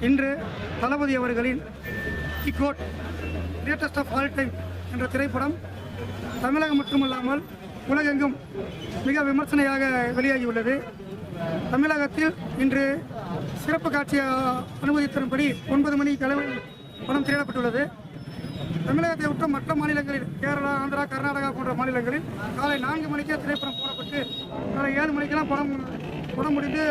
இன்று தளபதி அவர்களின் இகோட் greatest of all time என்ற திரைப்படம் தமிழகம் மட்டுமல்லாமல் உலகெங்கும் மிக விமர்சனையாக வெளியாகியுள்ளது. தமிழகத்தில் இன்று சிறப்பு காட்சியை அனுமதி தரும்படி 9 மணிக்கு அளவில் படம் திரையிடப்பட்டுள்ளது. தமிழகத்தை விட்டு மற்ற மாநிலங்களில் கேரளா, ஆந்திரா, கர்நாடகா போன்ற மாநிலங்களில் காலை 4 மணிக்கே திரைப்படம் போடப்பட்டு காலை 7 மணிக்கெல்லாம் படம் முடிந்து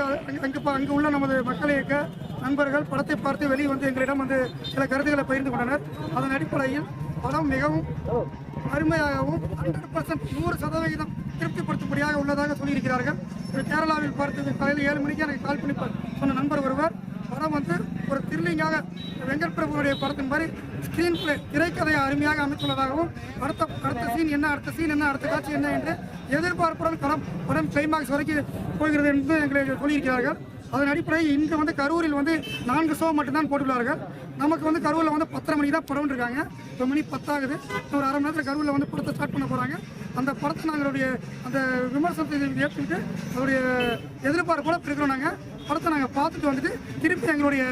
அங்கு உள்ள நமது மக்களை இயக்க நண்பர்கள் படத்தை பார்த்து வெளியே வந்து எங்களிடம் வந்து சில கருத்துக்களை பகிர்ந்து கொண்டனர். அதன் அடிப்படையில் படம் மிகவும் அருமையாகவும் 100% 100% திருப்திப்படுத்தும்படியாக உள்ளதாக சொல்லியிருக்கிறார்கள். கேரளாவில் பார்த்து காலையில் 7 மணிக்கு எனக்கு கால் பண்ணி சொன்ன நண்பர் ஒருவர் படம் வந்து ஒரு த்ரில்லிங்காக வெங்கட் பிரபுடைய படத்தின் மாதிரி ஸ்க்ரீன் பிளே திரைக்கதையை அருமையாக அமைத்துள்ளதாகவும் அடுத்த சீன் என்ன, அடுத்த காட்சி என்ன என்று எதிர்பார்ப்புடன் படம் கிளைமாக்ஸ் வரைக்கும் போகிறது என்று எங்களை சொல்லியிருக்கிறார்கள். அதன் அடிப்படையில் இன்று வந்து கரூரில் வந்து 4 ஷோ மட்டும்தான் போட்டுள்ளார்கள். நமக்கு வந்து கரூரில் வந்து 10:30 மணிக்கு தான் படம் இருக்காங்க. 9 மணி 10 ஆகுது. ஒரு அரை மணி நேரத்தில் கரூரில் வந்து படத்தை ஸ்டார்ட் பண்ண போகிறாங்க. அந்த படத்தை நாங்களுடைய அந்த விமர்சனத்தை ஏற்றுக்கிட்டு அதோடைய எதிர்பார்ப்போட இருக்கிறோம். நாங்கள் படத்தை நாங்கள் பார்த்துட்டு வந்துட்டு திருப்பி எங்களுடைய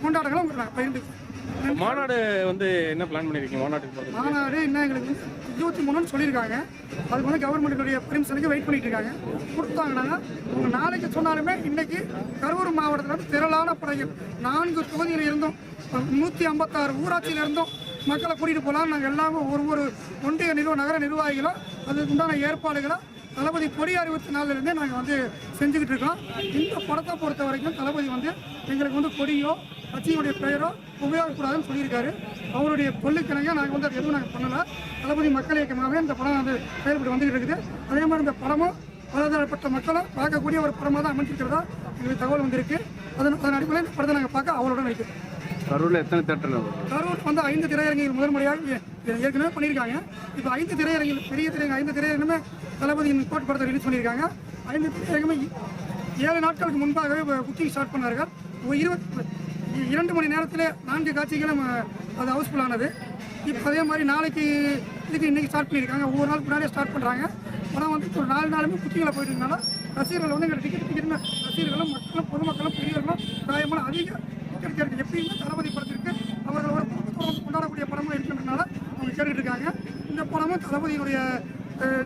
கொண்டாட்டங்களும் நாங்கள் பகிர்ந்து. மாநாடு வந்து என்ன பிளான் பண்ணியிருக்கீங்க? மாநாடு இன்னும் எங்களுக்கு 23 சொல்லியிருக்காங்க. அதுக்கு வந்து கவர்மெண்ட்டுடைய பெர்மிஷனுக்கு வெயிட் பண்ணிட்டு இருக்காங்க. கொடுத்தாங்கன்னா அவங்க நாளைக்கு சொன்னாலுமே இன்னைக்கு கரூர் மாவட்டத்தில் வந்து திரளான படைகள் 4 தொகுதியில் இருந்தும் 156 ஊராட்சியில் இருந்தும் மக்களை கூட்டிகிட்டு போகலாம். நாங்கள் எல்லாமே ஒரு ஒன்றிய நகர நிர்வாகிகளும் அதுக்கு உண்டான ஏற்பாடுகளை தளபதி கொடி அறிவித்த நாளிலிருந்தே நாங்கள் வந்து செஞ்சுக்கிட்டு இருக்கோம். இந்த படத்தை பொறுத்த வரைக்கும் தளபதி வந்து எங்களுக்கு வந்து கொடியோ கட்சியுடைய பெயரோ உபயோகக்கூடாதுன்னு சொல்லியிருக்காரு. அவருடைய கொள்ளுக்கிணங்க நாங்கள் வந்து அது எதுவும் நாங்கள் பண்ணலை. தளபதி மக்கள் இயக்கமாகவே இந்த படம் வந்து செயல்பட்டு வந்துகிட்டு இருக்குது. அதே மாதிரி இந்த படமும் பலதரப்பட்ட மக்களை பார்க்கக்கூடிய ஒரு படமாக தான் அமைச்சிருக்கிறதா எங்களுக்கு தகவல் வந்திருக்கு. அதன் அடிப்படையில் இந்த படத்தை நாங்கள் பார்க்க அவளோட வைக்கிறோம். கரூரில் எத்தனை தேட்டர்? கரூர் வந்து 5 திரையரங்கில் முதன்முறையாக ஏற்கனவே பண்ணியிருக்காங்க. இப்போ 5 திரையரங்கில் பெரிய திரையரங்கு 5 திரையரங்குமே தளபதியின் கோட் படத்தை ரிலீஸ் பண்ணியிருக்காங்க. 5 திரையரங்குமே 7 நாட்களுக்கு முன்பாகவே புக்கிங் ஸ்டார்ட் பண்ணார்கள். 2 மணி நேரத்தில் 4 காட்சிகளும் அது ஹவுஸ்ஃபுல் ஆனது. இப்போ அதே மாதிரி நாளைக்கு இதுக்கு இன்றைக்கி ஸ்டார்ட் பண்ணியிருக்காங்க. ஒவ்வொரு நாள் முன்னாடியே ஸ்டார்ட் பண்ணுறாங்க. படம் வந்து ஒரு 4 நாளுமே புக்கிங்கில் போயிட்டு இருக்கனால ரசிகர்கள் வந்து எங்கள் டிக்கெட்டுமே ரசிகர்களும் மக்களும் பொதுமக்களும் பெரியவர்களும் காயமான அதிக டிக்கெட் கேட்குது. எப்பயுமே தளபதி படத்திற்கு அவர்கள் ஒரு குடும்பத்தோடு கொண்டாடக்கூடிய படமாக இருக்கின்றனால அவங்க கேட்டுக்கிட்டு இருக்காங்க. இந்த படமும் தளபதியினுடைய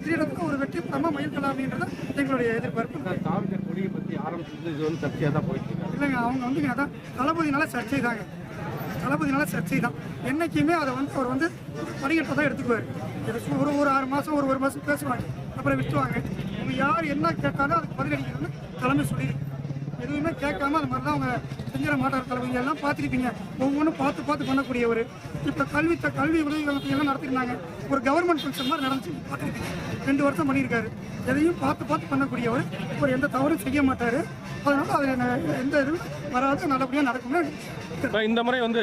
திரையிடத்தில் ஒரு வெற்றி படமாக மயில்கலாம் அப்படின்றது எங்களுடைய எதிர்பார்ப்பு. கொடியை பற்றி ஆரம்பிச்சது இது வந்து சர்ச்சையாக தான் போயிட்டு இல்லைங்க, அவங்க வந்து அதான் தளபதினால சர்ச்சை தாங்க. தளபதினால சர்ச்சை தான். என்றைக்குமே அதை வந்து அவர் வந்து படிக்கட்டை தான் எடுத்துக்குவார். ஒரு 6 மாதம் ஒரு மாதம் பேசுவாங்க, அப்புறம் விட்டுவாங்க. அவங்க யார் என்ன கேட்டாலும் அதுக்கு பதிலளிக்கணும்னு தலைமை சொல்லியிருக்கு. எதுவுமே கேட்காம அது மாதிரி தான் அவங்க செஞ்சிட மாட்டார். தளபதி எல்லாம் பார்த்துருப்பீங்க, ஒவ்வொன்றும் பார்த்து பண்ணக்கூடியவர். இப்போ கல்வி உதவி எல்லாம் நடத்திருந்தாங்க. ஒரு கவர்மெண்ட் ஃபங்க்ஷன் மாதிரி நடந்துச்சு பார்த்துருப்பீங்க. 2 வருஷம் பண்ணியிருக்காரு. எதையும் பார்த்து பண்ணக்கூடியவர். ஒரு எந்த தவறும் செய்ய மாட்டார். அதனால அது எந்த இதுவும் வராது, நல்லபடியாக நடக்கும்னு. இந்த முறை வந்து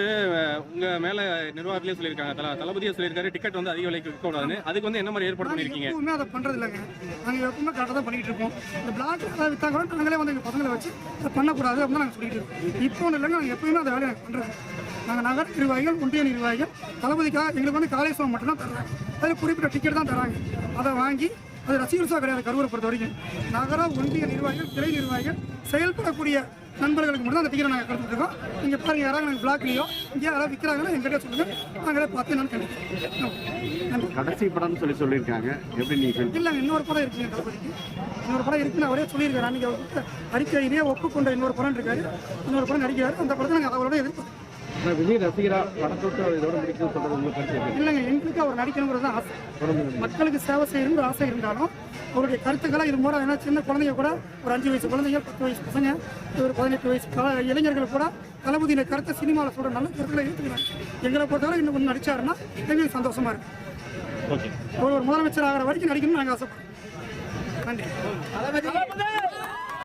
உங்க மேல நிர்வாகத்திலே சொல்லியிருக்காங்க, தளபதியே சொல்லியிருக்காரு டிக்கெட் வந்து அதிக விலைக்கு விற்கக்கூடாதுன்னு. அதுக்கு வந்து என்ன மாதிரி ஏற்பாடு பண்ணியிருக்கீங்க? எப்பவுமே அதை பண்ணுறது இல்லைங்க. நாங்கள் எப்பவுமே கரெக்டாக தான் பண்ணிட்டு இருக்கோம். இந்த பிளாக் விற்றா கூட நாங்களே வந்து எங்கள் பசங்களை வச்சு அதை பண்ணக்கூடாது அப்படின்னு நாங்கள் சொல்லிட்டு இருக்கோம். இப்போ ஒன்றும் இல்லைங்க, நாங்கள் எப்பவுமே அதை வேலையை பண்ணுறது. நாங்கள் நகர நிர்வாகிகள், ஒன்றிய நிர்வாகிகள் தளபதிக்காக எங்களுக்கு வந்து காலை ஷோ மட்டும் தான் தர்றாங்க. அதில் குறிப்பிட்ட டிக்கெட் தான் தராங்க. அதை வாங்கி அது ரசிகர் ஷோ கிடையாது. கரூரை பொறுத்த வரைக்கும் நகர ஒன்றிய நிர்வாகிகள், கிளை நிர்வாகிகள் செயல்படக்கூடிய நண்பர்களுக்கு மட்டும் அந்த டிக்கெட்டை நாங்கள் கொடுத்துருக்கோம். நீங்கள் பாருங்கள், யாராவது நாங்கள் பிளாக்லையோ இங்கே யாராவது விற்கிறாங்கன்னா எங்கிட்ட சொல்லுங்கள், நாங்களே பார்த்து நான் கண்டிப்பேன். கடைசி படம்னு சொல்லியிருக்காங்க. எப்படி நீங்கள்? இல்லைங்க, இன்னொரு படம் இருக்குங்க தளபதிக்கு. இன்னொரு படம் இருக்குன்னு அவரே சொல்லியிருக்காரு. அன்றைக்கி அவருக்கு அறிக்கையிலேயே ஒப்புக்கொண்ட இன்னொரு படம் இருக்காரு. இன்னொரு படம் நடிக்கிறாரு. அந்த படத்தை நாங்கள் அவரோட எதிர்பார்க்கிறோம். விஜய் ரசிகரா படத்தோட்டு அவர் இதோட பிடிக்கும் சொல்றது உங்களுக்கு கருத்து? இல்லைங்க, எங்களுக்கு அவர் நடிக்கணுங்கிறது ஆசை. மக்களுக்கு சேவை செய்யணுங்கிற ஆசை இருந்தாலும் அவருடைய கருத்துக்களாக இது மூலம். ஏன்னா சின்ன குழந்தைங்க கூட, ஒரு 5 வயசு குழந்தைங்க, 10 வயசு பசங்க, ஒரு 18 வயசு இளைஞர்கள் கூட தளபதியின கருத்தை சினிமாவில் சொல்கிற நல்ல கருத்தில் ஏற்றுக்கிறாங்க. எங்களை பொறுத்தவரை இன்னும் கொஞ்சம் நடிச்சாருன்னா எங்களுக்கு சந்தோஷமா இருக்கு. ஓகே, ஒரு முதலமைச்சர் ஆகிற வரைக்கும் நடிக்கணும்னு நாங்கள் ஆசைப்படுறோம். நன்றி.